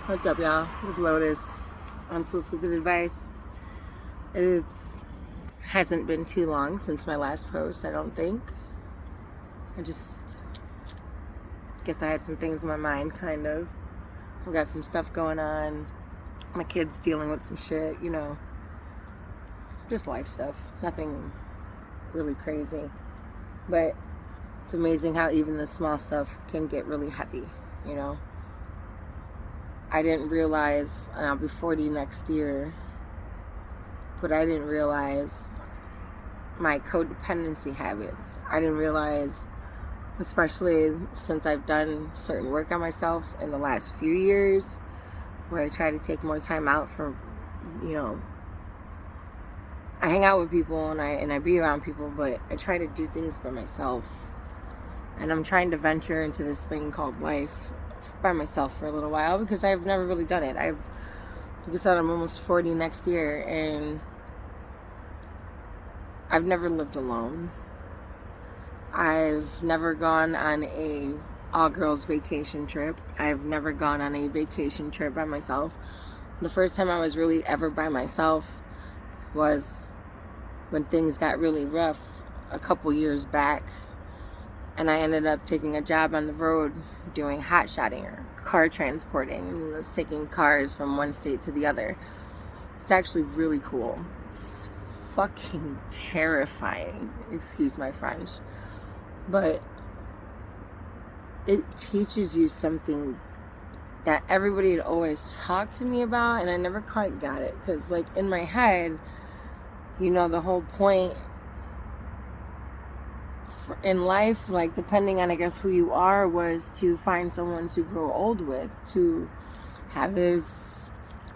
What's up, y'all? This is Lotus. Unsolicited advice. It hasn't been too long since my last post, I don't think. I just guess I had some things in my mind, kind of. I've got some stuff going on. My kid's dealing with some shit, just life stuff. Nothing really crazy. But it's amazing how even the small stuff can get really heavy, I didn't realize, and I'll be 40 next year, but I didn't realize my codependency habits. I didn't realize, especially since I've done certain work on myself in the last few years, where I try to take more time out from, I hang out with people and I be around people, but I try to do things by myself. And I'm trying to venture into this thing called life by myself for a little while because I've never really done it. Like I said, I'm almost 40 next year and I've never lived alone. I've never gone on a all-girls vacation trip. I've never gone on a vacation trip by myself. The first time I was really ever by myself was when things got really rough a couple years back. And I ended up taking a job on the road doing hot shotting or car transporting. I was taking cars from one state to the other. It's actually really cool. It's fucking terrifying. Excuse my French. But it teaches you something that everybody had always talked to me about, and I never quite got it. Because, in my head, the whole point in life, depending on, I guess, who you are, was to find someone to grow old with, to have this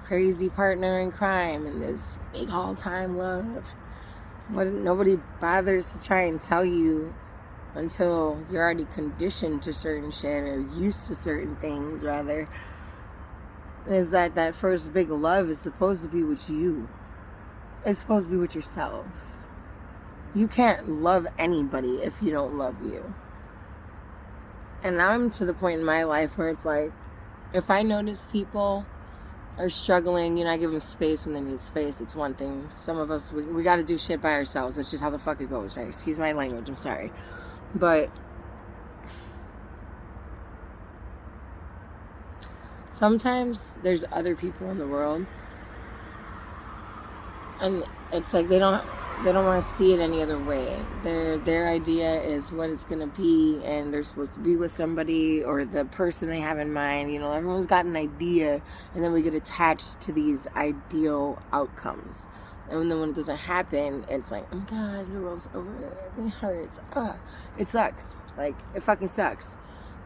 crazy partner in crime and this big all-time love. But nobody bothers to try and tell you until you're already conditioned to certain shit or used to certain things, rather, is that first big love is supposed to be with you. It's supposed to be with yourself. You can't love anybody if you don't love you. And I'm to the point in my life where it's if I notice people are struggling, I give them space when they need space. It's one thing. Some of us, we got to do shit by ourselves. That's just how the fuck it goes, right? Excuse my language, I'm sorry. But sometimes there's other people in the world, and it's they don't want to see it any other way. Their idea is what it's going to be, and they're supposed to be with somebody or the person they have in mind. Everyone's got an idea, and then we get attached to these ideal outcomes. And then when it doesn't happen, it's oh my God, the world's over. It hurts. It sucks. It fucking sucks.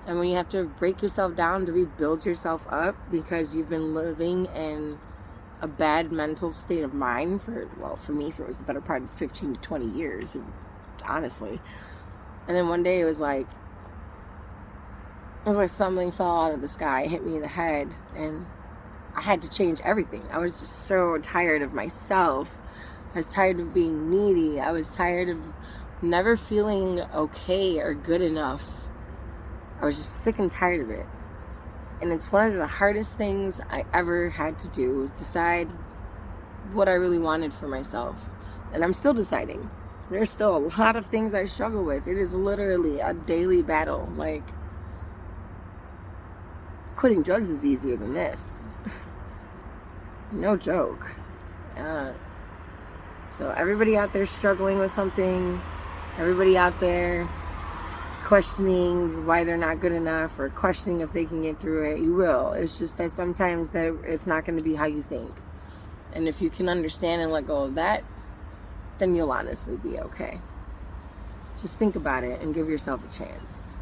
And when you have to break yourself down to rebuild yourself up because you've been living in a bad mental state of mind for me, it was the better part of 15 to 20 years, honestly. And then one day it was like something fell out of the sky, hit me in the head, and I had to change everything. I was just so tired of myself. I was tired of being needy. I was tired of never feeling okay or good enough. I was just sick and tired of it. And it's one of the hardest things I ever had to do, was decide what I really wanted for myself. And I'm still deciding. There's still a lot of things I struggle with. It is literally a daily battle. Quitting drugs is easier than this. No joke. So everybody out there struggling with something, everybody out there questioning why they're not good enough or questioning if they can get through it, you will. It's just that sometimes that it's not going to be how you think. And if you can understand and let go of that, then you'll honestly be okay. Just think about it and give yourself a chance.